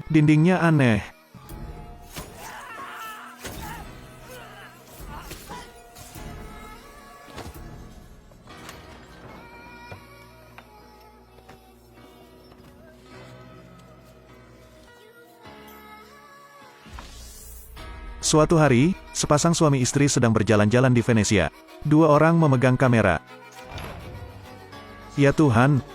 Dindingnya aneh. Suatu hari, sepasang suami istri sedang berjalan-jalan di Venesia. Dua orang memegang kamera. Ya Tuhan!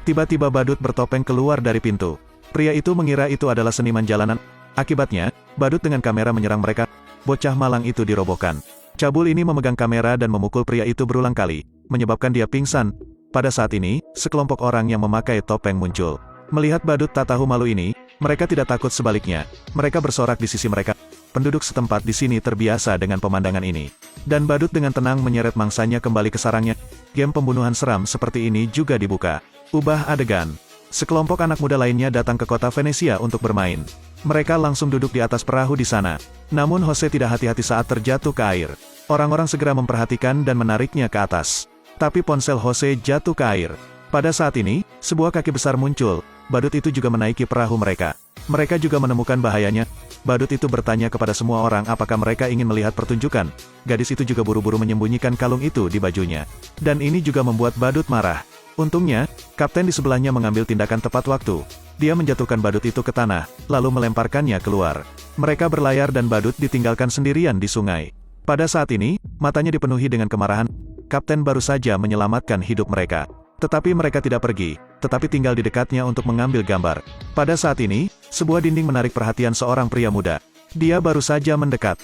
Tiba-tiba badut bertopeng keluar dari pintu. Pria itu mengira itu adalah seniman jalanan. Akibatnya, badut dengan kamera menyerang mereka. Bocah malang itu dirobohkan. Cabul ini memegang kamera dan memukul pria itu berulang kali, menyebabkan dia pingsan. Pada saat ini, sekelompok orang yang memakai topeng muncul. Melihat badut tak tahu malu ini, mereka tidak takut, sebaliknya. Mereka bersorak di sisi mereka. Penduduk setempat di sini terbiasa dengan pemandangan ini. Dan badut dengan tenang menyeret mangsanya kembali ke sarangnya. Game pembunuhan seram seperti ini juga dibuka. Ubah adegan. Sekelompok anak muda lainnya datang ke kota Venesia untuk bermain. Mereka langsung duduk di atas perahu di sana. Namun Jose tidak hati-hati saat terjatuh ke air. Orang-orang segera memperhatikan dan menariknya ke atas. Tapi ponsel Jose jatuh ke air. Pada saat ini, sebuah kaki besar muncul. Badut itu juga menaiki perahu mereka. Mereka juga menemukan bahayanya. Badut itu bertanya kepada semua orang apakah mereka ingin melihat pertunjukan. Gadis itu juga buru-buru menyembunyikan kalung itu di bajunya. Dan ini juga membuat badut marah. Untungnya, kapten di sebelahnya mengambil tindakan tepat waktu. Dia menjatuhkan badut itu ke tanah, lalu melemparkannya keluar. Mereka berlayar dan badut ditinggalkan sendirian di sungai. Pada saat ini, matanya dipenuhi dengan kemarahan. Kapten baru saja menyelamatkan hidup mereka. Tetapi mereka tidak pergi, tetapi tinggal di dekatnya untuk mengambil gambar. Pada saat ini, sebuah dinding menarik perhatian seorang pria muda. Dia baru saja mendekat.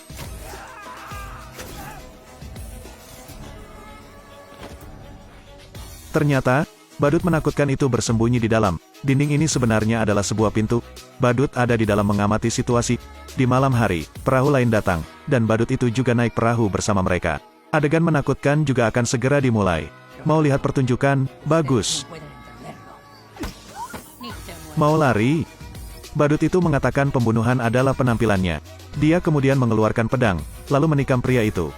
Ternyata, badut menakutkan itu bersembunyi di dalam. Dinding ini sebenarnya adalah sebuah pintu. Badut ada di dalam mengamati situasi. Di malam hari, perahu lain datang, dan badut itu juga naik perahu bersama mereka. Adegan menakutkan juga akan segera dimulai. Mau lihat pertunjukan? Bagus. Mau lari? Badut itu mengatakan pembunuhan adalah penampilannya. Dia kemudian mengeluarkan pedang, lalu menikam pria itu.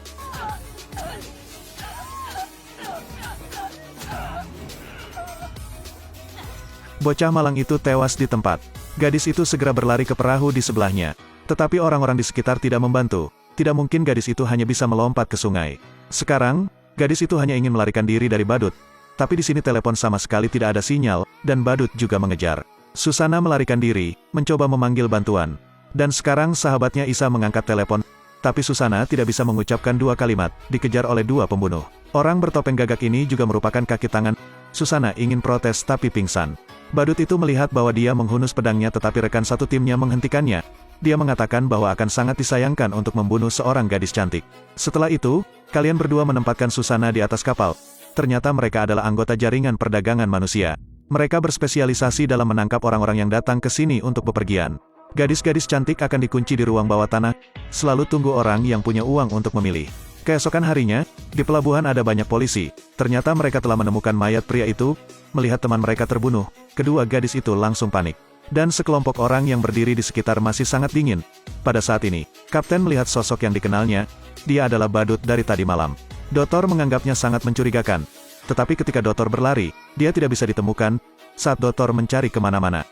Bocah malang itu tewas di tempat. Gadis itu segera berlari ke perahu di sebelahnya. Tetapi orang-orang di sekitar tidak membantu. Tidak mungkin gadis itu hanya bisa melompat ke sungai. Sekarang, gadis itu hanya ingin melarikan diri dari badut. Tapi di sini telepon sama sekali tidak ada sinyal, dan badut juga mengejar. Susana melarikan diri, mencoba memanggil bantuan. Dan sekarang sahabatnya Isa mengangkat telepon. Tapi Susana tidak bisa mengucapkan dua kalimat, dikejar oleh dua pembunuh. Orang bertopeng gagak ini juga merupakan kaki tangan. Susana ingin protes tapi pingsan. Badut itu melihat bahwa dia menghunus pedangnya tetapi rekan satu timnya menghentikannya. Dia mengatakan bahwa akan sangat disayangkan untuk membunuh seorang gadis cantik. Setelah itu, kalian berdua menempatkan Susana di atas kapal. Ternyata mereka adalah anggota jaringan perdagangan manusia. Mereka berspesialisasi dalam menangkap orang-orang yang datang ke sini untuk bepergian. Gadis-gadis cantik akan dikunci di ruang bawah tanah. Selalu tunggu orang yang punya uang untuk memilih. Keesokan harinya, di pelabuhan ada banyak polisi. Ternyata mereka telah menemukan mayat pria itu. Melihat teman mereka terbunuh, kedua gadis itu langsung panik. Dan sekelompok orang yang berdiri di sekitar masih sangat dingin. Pada saat ini, kapten melihat sosok yang dikenalnya. Dia adalah badut dari tadi malam. Dokter menganggapnya sangat mencurigakan. Tetapi ketika dokter berlari, dia tidak bisa ditemukan. Saat dokter mencari kemana-mana,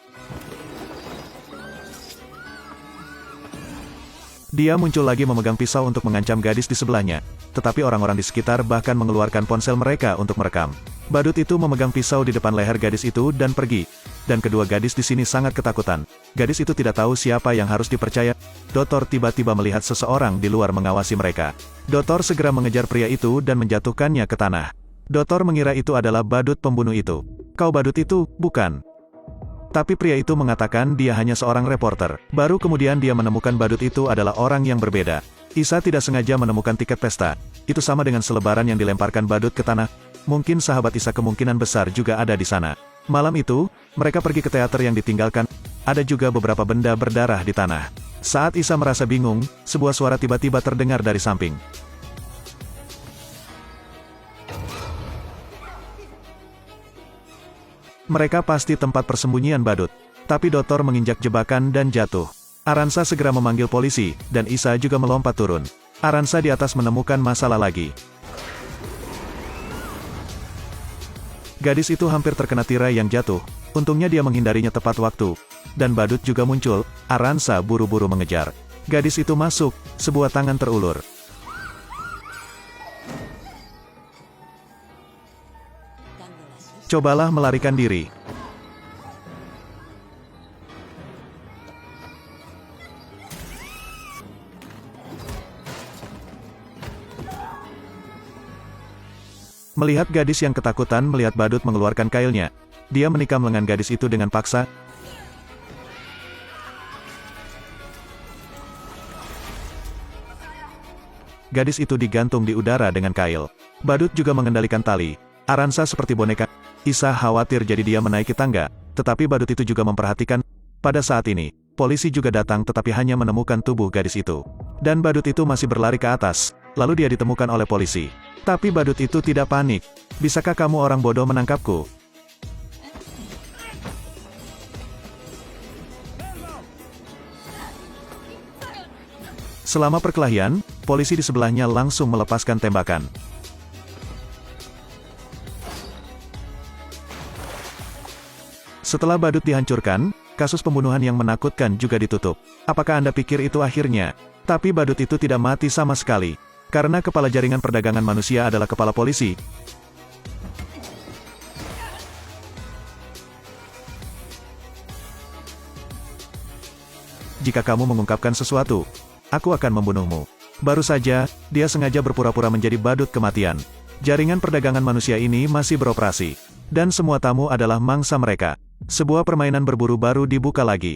dia muncul lagi memegang pisau untuk mengancam gadis di sebelahnya. Tetapi orang-orang di sekitar bahkan mengeluarkan ponsel mereka untuk merekam. Badut itu memegang pisau di depan leher gadis itu dan pergi. Dan kedua gadis di sini sangat ketakutan. Gadis itu tidak tahu siapa yang harus dipercaya. Dokter tiba-tiba melihat seseorang di luar mengawasi mereka. Dokter segera mengejar pria itu dan menjatuhkannya ke tanah. Dokter mengira itu adalah badut pembunuh itu. Kau badut itu, bukan? Tapi pria itu mengatakan dia hanya seorang reporter. Baru kemudian dia menemukan badut itu adalah orang yang berbeda. Isa tidak sengaja menemukan tiket pesta. Itu sama dengan selebaran yang dilemparkan badut ke tanah. Mungkin sahabat Isa kemungkinan besar juga ada di sana. Malam itu, mereka pergi ke teater yang ditinggalkan. Ada juga beberapa benda berdarah di tanah. Saat Isa merasa bingung, sebuah suara tiba-tiba terdengar dari samping. Mereka pasti tempat persembunyian badut. Tapi Dokter menginjak jebakan dan jatuh. Aransa segera memanggil polisi, dan Isa juga melompat turun. Aransa di atas menemukan masalah lagi. Gadis itu hampir terkena tirai yang jatuh. Untungnya dia menghindarinya tepat waktu. Dan badut juga muncul, Aranza buru-buru mengejar. Gadis itu masuk, sebuah tangan terulur. Cobalah melarikan diri. Melihat gadis yang ketakutan melihat badut mengeluarkan kailnya, dia menikam lengan gadis itu dengan paksa. Gadis itu digantung di udara dengan kail. Badut juga mengendalikan tali. Aranza seperti boneka. Isa khawatir jadi dia menaiki tangga, tetapi badut itu juga memperhatikan. Pada saat ini, polisi juga datang tetapi hanya menemukan tubuh gadis itu. Dan badut itu masih berlari ke atas, lalu dia ditemukan oleh polisi. Tapi badut itu tidak panik. Bisakah kamu orang bodoh menangkapku? Selama perkelahian, polisi di sebelahnya langsung melepaskan tembakan. Setelah badut dihancurkan, kasus pembunuhan yang menakutkan juga ditutup. Apakah Anda pikir itu akhirnya? Tapi badut itu tidak mati sama sekali. Karena kepala jaringan perdagangan manusia adalah kepala polisi. Jika kamu mengungkapkan sesuatu, aku akan membunuhmu. Baru saja, dia sengaja berpura-pura menjadi badut kematian. Jaringan perdagangan manusia ini masih beroperasi. Dan semua tamu adalah mangsa mereka. Sebuah permainan berburu baru dibuka lagi.